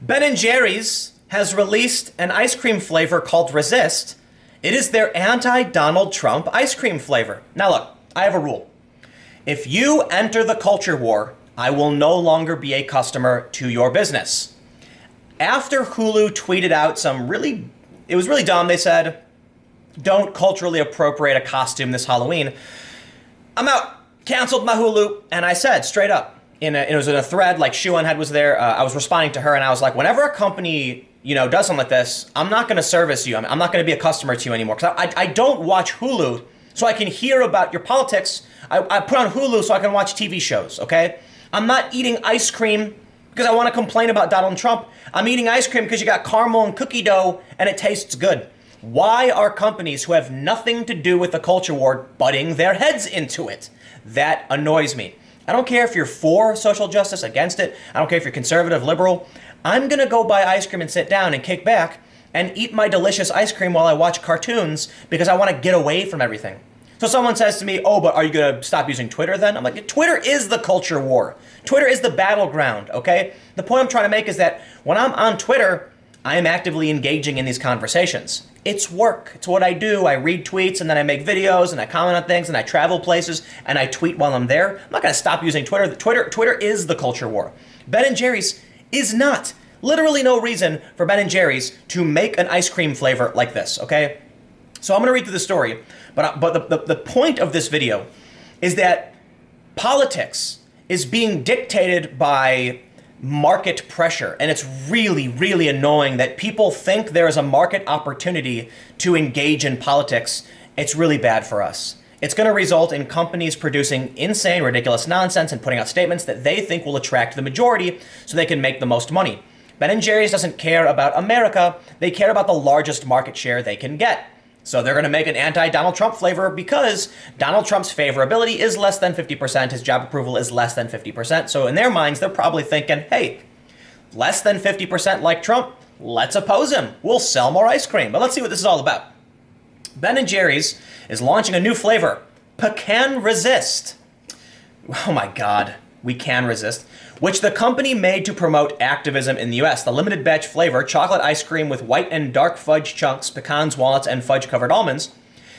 Ben&Jerry's has released an ice cream flavor called Resist. It is their anti-Donald Trump ice cream flavor. Now look, I have a rule. If you enter the culture war, I will no longer be a customer to your business. After Hulu tweeted out it was really dumb. They said, don't culturally appropriate a costume this Halloween. I'm out. Canceled my Hulu. And I said straight up, it was in a thread, like Shoeonhead was there. I was responding to her and I was like, whenever a company, does something like this, I'm not going to service you. I'm not going to be a customer to you anymore. Because I don't watch Hulu so I can hear about your politics. I put on Hulu so I can watch TV shows, okay? I'm not eating ice cream because I want to complain about Donald Trump. I'm eating ice cream because you got caramel and cookie dough and it tastes good. Why are companies who have nothing to do with the culture war butting their heads into it? That annoys me. I don't care if you're for social justice, against it. I don't care if you're conservative, liberal. I'm going to go buy ice cream and sit down and kick back and eat my delicious ice cream while I watch cartoons because I want to get away from everything. So someone says to me, oh, but are you going to stop using Twitter then? I'm like, Twitter is the culture war. Twitter is the battleground, okay? The point I'm trying to make is that when I'm on Twitter, I am actively engaging in these conversations. It's work. It's what I do. I read tweets and then I make videos and I comment on things and I travel places and I tweet while I'm there. I'm not going to stop using Twitter. Twitter is the culture war. Ben&Jerry's is not. Literally no reason for Ben&Jerry's to make an ice cream flavor like this, okay? So I'm going to read through the story, but the point of this video is that politics is being dictated by market pressure. And it's really, really annoying that people think there is a market opportunity to engage in politics. It's really bad for us. It's going to result in companies producing insane, ridiculous nonsense and putting out statements that they think will attract the majority so they can make the most money. Ben&Jerry's doesn't care about America. They care about the largest market share they can get. So they're going to make an anti-Donald Trump flavor because Donald Trump's favorability is less than 50%. His job approval is less than 50%. So in their minds, they're probably thinking, hey, less than 50% like Trump, let's oppose him. We'll sell more ice cream. But let's see what this is all about. Ben&Jerry's is launching a new flavor, Pecan Resist. Oh my God, we can resist. Which the company made to promote activism in the US. The limited batch flavor, chocolate ice cream with white and dark fudge chunks, pecans, walnuts, and fudge-covered almonds,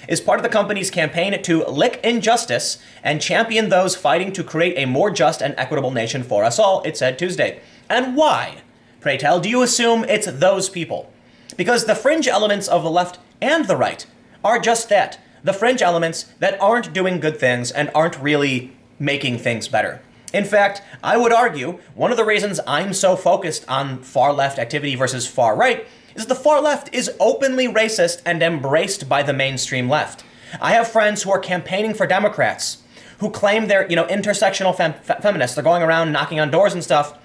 is part of the company's campaign to lick injustice and champion those fighting to create a more just and equitable nation for us all, it said Tuesday. And why, pray tell, do you assume it's those people? Because the fringe elements of the left and the right are just that, the fringe elements that aren't doing good things and aren't really making things better. In fact, I would argue one of the reasons I'm so focused on far left activity versus far right is the far left is openly racist and embraced by the mainstream left. I have friends who are campaigning for Democrats who claim they're, intersectional feminists. They're going around knocking on doors and stuff,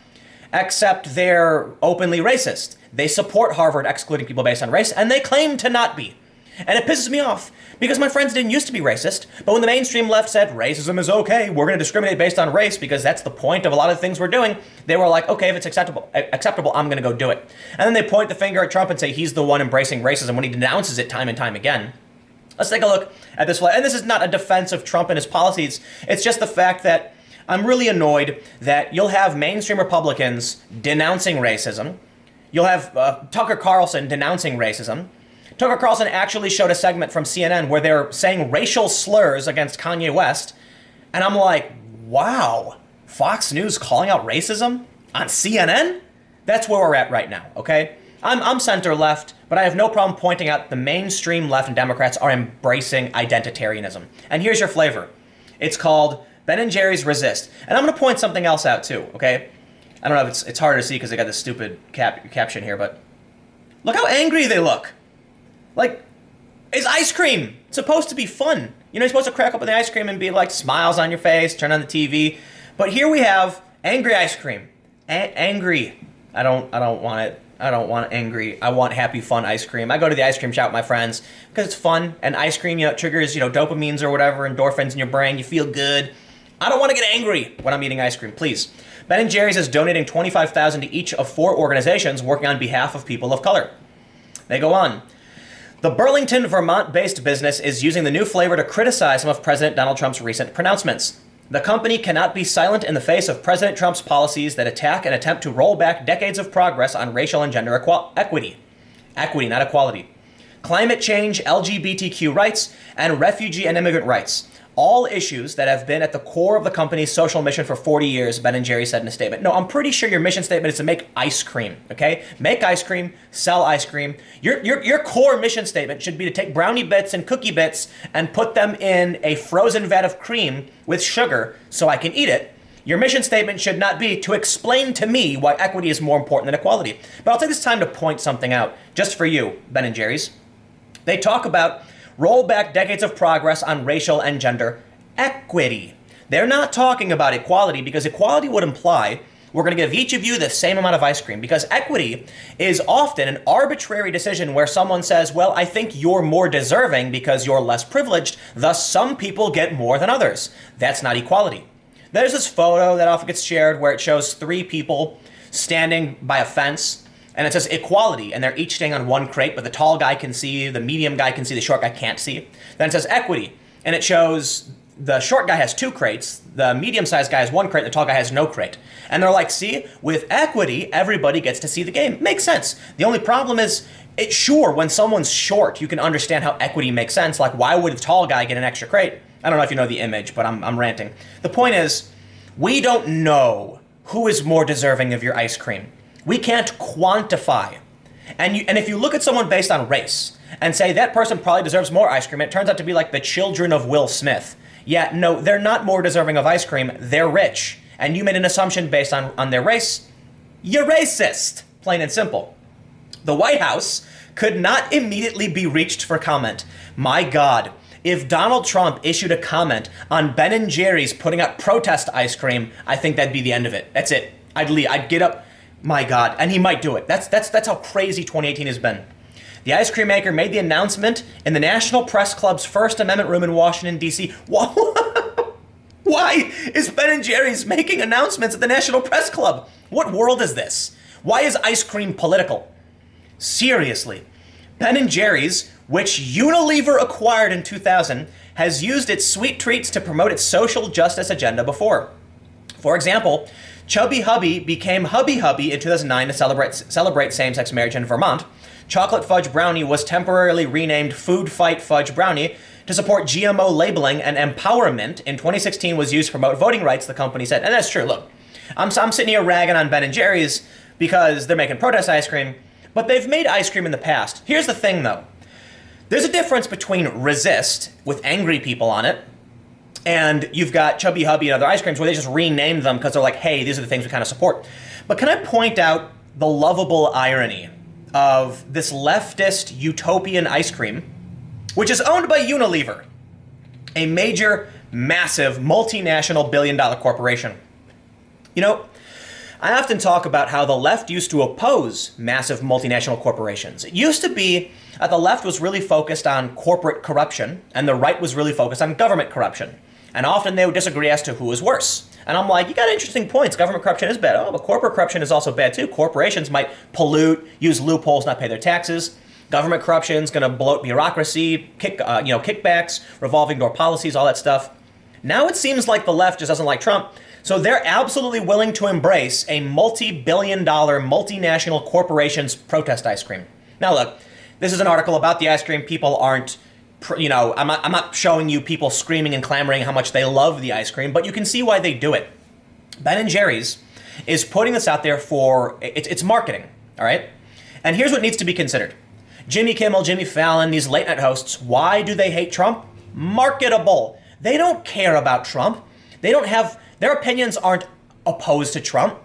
except they're openly racist. They support Harvard excluding people based on race, and they claim to not be. And it pisses me off because my friends didn't used to be racist, but when the mainstream left said racism is okay, we're going to discriminate based on race because that's the point of a lot of the things we're doing, they were like, okay, if it's acceptable, I'm going to go do it. And then they point the finger at Trump and say he's the one embracing racism when he denounces it time and time again. Let's take a look at this. And this is not a defense of Trump and his policies. It's just the fact that I'm really annoyed that you'll have mainstream Republicans denouncing racism. You'll have Tucker Carlson denouncing racism. Tucker Carlson actually showed a segment from CNN where they're saying racial slurs against Kanye West. And I'm like, wow, Fox News calling out racism on CNN? That's where we're at right now, okay? I'm center left, but I have no problem pointing out the mainstream left and Democrats are embracing identitarianism. And here's your flavor. It's called Ben&Jerry's Resist. And I'm going to point something else out too, okay? I don't know if it's harder to see because they got this stupid caption here, but look how angry they look. Like, it's ice cream. It's supposed to be fun. You're supposed to crack open the ice cream and be like smiles on your face, turn on the TV. But here we have angry ice cream. Angry. I don't want it. I don't want angry. I want happy, fun ice cream. I go to the ice cream shop with my friends because it's fun. And ice cream, it triggers, dopamines or whatever, endorphins in your brain. You feel good. I don't want to get angry when I'm eating ice cream, please. Ben&Jerry's is donating $25,000 to each of 4 organizations working on behalf of people of color. They go on. The Burlington, Vermont-based business is using the new flavor to criticize some of President Donald Trump's recent pronouncements. The company cannot be silent in the face of President Trump's policies that attack and attempt to roll back decades of progress on racial and gender equity. Equity, not equality. Climate change, LGBTQ rights, and refugee and immigrant rights. All issues that have been at the core of the company's social mission for 40 years, Ben&Jerry said in a statement. No, I'm pretty sure your mission statement is to make ice cream, okay? Make ice cream, sell ice cream. Your core mission statement should be to take brownie bits and cookie bits and put them in a frozen vat of cream with sugar so I can eat it. Your mission statement should not be to explain to me why equity is more important than equality. But I'll take this time to point something out, just for you, Ben&Jerry's. They talk about roll back decades of progress on racial and gender equity. They're not talking about equality, because equality would imply we're going to give each of you the same amount of ice cream, because equity is often an arbitrary decision where someone says, well, I think you're more deserving because you're less privileged, thus some people get more than others. That's not equality. There's this photo that often gets shared where it shows 3 people standing by a fence, and it says equality, and they're each staying on one crate, but the tall guy can see, the medium guy can see, the short guy can't see. Then it says equity, and it shows the short guy has 2 crates, the medium-sized guy has 1 crate, the tall guy has no crate. And they're like, see, with equity, everybody gets to see the game. Makes sense. The only problem is, sure, when someone's short, you can understand how equity makes sense. Like, why would the tall guy get an extra crate? I don't know if you know the image, but I'm ranting. The point is, we don't know who is more deserving of your ice cream. We can't quantify. And if you look at someone based on race and say that person probably deserves more ice cream, it turns out to be like the children of Will Smith. Yeah, no, they're not more deserving of ice cream. They're rich. And you made an assumption based on their race. You're racist, plain and simple. The White House could not immediately be reached for comment. My God, if Donald Trump issued a comment on Ben&Jerry's putting out protest ice cream, I think that'd be the end of it. That's it. I'd leave. I'd get up. My God, and he might do it. That's how crazy 2018 has been. The ice cream maker made the announcement in the National Press Club's First Amendment room in Washington, D.C. Why is Ben&Jerry's making announcements at the National Press Club? What world is this? Why is ice cream political? Seriously, Ben&Jerry's, which Unilever acquired in 2000, has used its sweet treats to promote its social justice agenda before. For example, Chubby Hubby became Hubby Hubby in 2009 to celebrate same-sex marriage in Vermont. Chocolate Fudge Brownie was temporarily renamed Food Fight Fudge Brownie to support GMO labeling, and Empowerment in 2016 was used to promote voting rights, the company said. And that's true. Look, I'm sitting here ragging on Ben&Jerry's because they're making protest ice cream, but they've made ice cream in the past. Here's the thing, though. There's a difference between Resist, with angry people on it, and you've got Chubby Hubby and other ice creams where they just renamed them because they're like, hey, these are the things we kind of support. But can I point out the lovable irony of this leftist utopian ice cream, which is owned by Unilever, a major, massive, multinational billion-dollar corporation? You know, I often talk about how the left used to oppose massive multinational corporations. It used to be the left was really focused on corporate corruption, and the right was really focused on government corruption. And often they would disagree as to who was worse. And I'm like, you got interesting points. Government corruption is bad. Oh, but corporate corruption is also bad too. Corporations might pollute, use loopholes, not pay their taxes. Government corruption is going to bloat bureaucracy, kickbacks, revolving door policies, all that stuff. Now it seems like the left just doesn't like Trump, so they're absolutely willing to embrace a multi-billion-dollar multinational corporation's protest ice cream. Now look, this is an article about the ice cream. People aren't, I'm not showing you people screaming and clamoring how much they love the ice cream, but you can see why they do it. Ben&Jerry's is putting this out there for it's marketing, all right? And here's what needs to be considered. Jimmy Kimmel, Jimmy Fallon, these late night hosts, why do they hate Trump? Marketable. They don't care about Trump. Their opinions aren't opposed to Trump.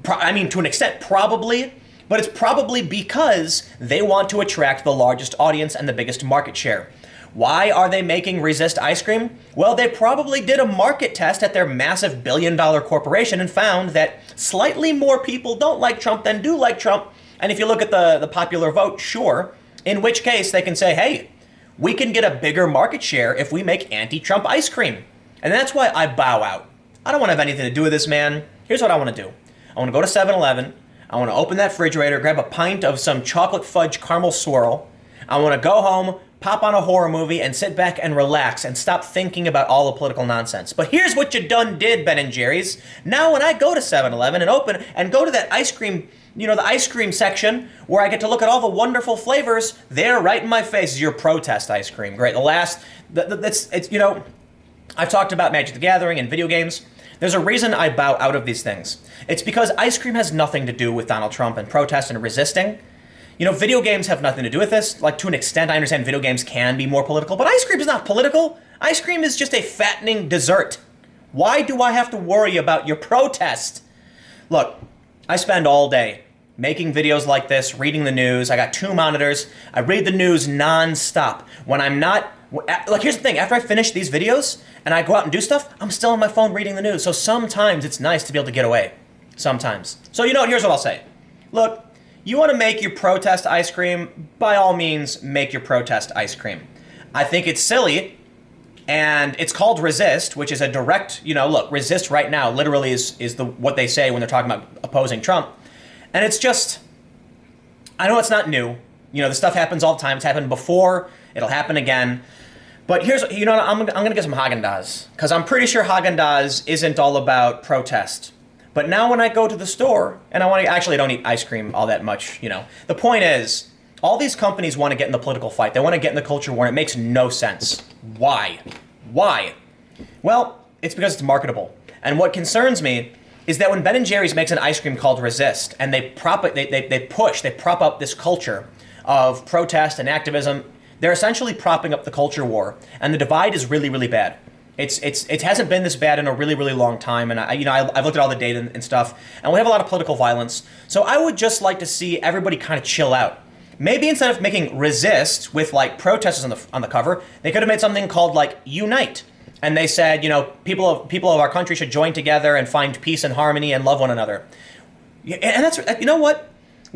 I mean, to an extent, probably, but it's probably because they want to attract the largest audience and the biggest market share. Why are they making Resist ice cream? Well, they probably did a market test at their massive billion-dollar corporation and found that slightly more people don't like Trump than do like Trump. And if you look at the popular vote, sure, in which case they can say, hey, we can get a bigger market share if we make anti-Trump ice cream. And that's why I bow out. I don't want to have anything to do with this man. Here's what I want to do. I want to go to 7-Eleven. I want to open that refrigerator, grab a pint of some chocolate fudge caramel swirl. I want to go home, pop on a horror movie and sit back and relax and stop thinking about all the political nonsense. But here's what you done did, Ben&Jerry's. Now when I go to 7-Eleven and open and go to that ice cream, the ice cream section where I get to look at all the wonderful flavors, there right in my face is your protest ice cream. Great. I've talked about Magic the Gathering and video games. There's a reason I bow out of these things. It's because ice cream has nothing to do with Donald Trump and protest and resisting. Video games have nothing to do with this. Like, to an extent, I understand video games can be more political, but ice cream is not political. Ice cream is just a fattening dessert. Why do I have to worry about your protest? Look, I spend all day making videos like this, reading the news. I got 2 monitors. I read the news nonstop. When I'm not... here's the thing. After I finish these videos and I go out and do stuff, I'm still on my phone reading the news. So sometimes it's nice to be able to get away. Sometimes. So here's what I'll say. Look, you want to make your protest ice cream? By all means, make your protest ice cream. I think it's silly, and it's called resist, which is a direct, look, resist right now literally is what they say when they're talking about opposing Trump. And it's just, I know it's not new. This stuff happens all the time. It's happened before. It'll happen again. But here's, I'm going to get some Haagen-Dazs, because I'm pretty sure Haagen-Dazs isn't all about protest. But now when I go to the store, and I don't eat ice cream all that much, The point is, all these companies want to get in the political fight. They want to get in the culture war, and it makes no sense. Why? Why? Well, it's because it's marketable. And what concerns me is that when Ben&Jerry's makes an ice cream called Resist, and they prop up this culture of protest and activism, they're essentially propping up the culture war, and the divide is really, really bad. It hasn't been this bad in a really, really long time, and I've looked at all the data and stuff, and we have a lot of political violence. So I would just like to see everybody kind of chill out. Maybe instead of making Resist with protesters on the cover, they could have made something called Unite, and they said people of our country should join together and find peace and harmony and love one another. And that's what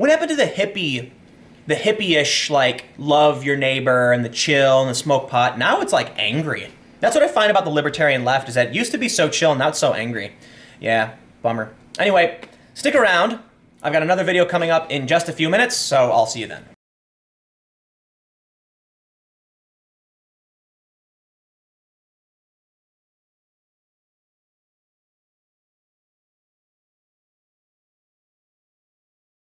happened to the hippie-ish love your neighbor and the chill and the smoke pot? Now it's angry. That's what I find about the libertarian left, is that it used to be so chill, now it's so angry. Yeah, bummer. Anyway, stick around. I've got another video coming up in just a few minutes, so I'll see you then.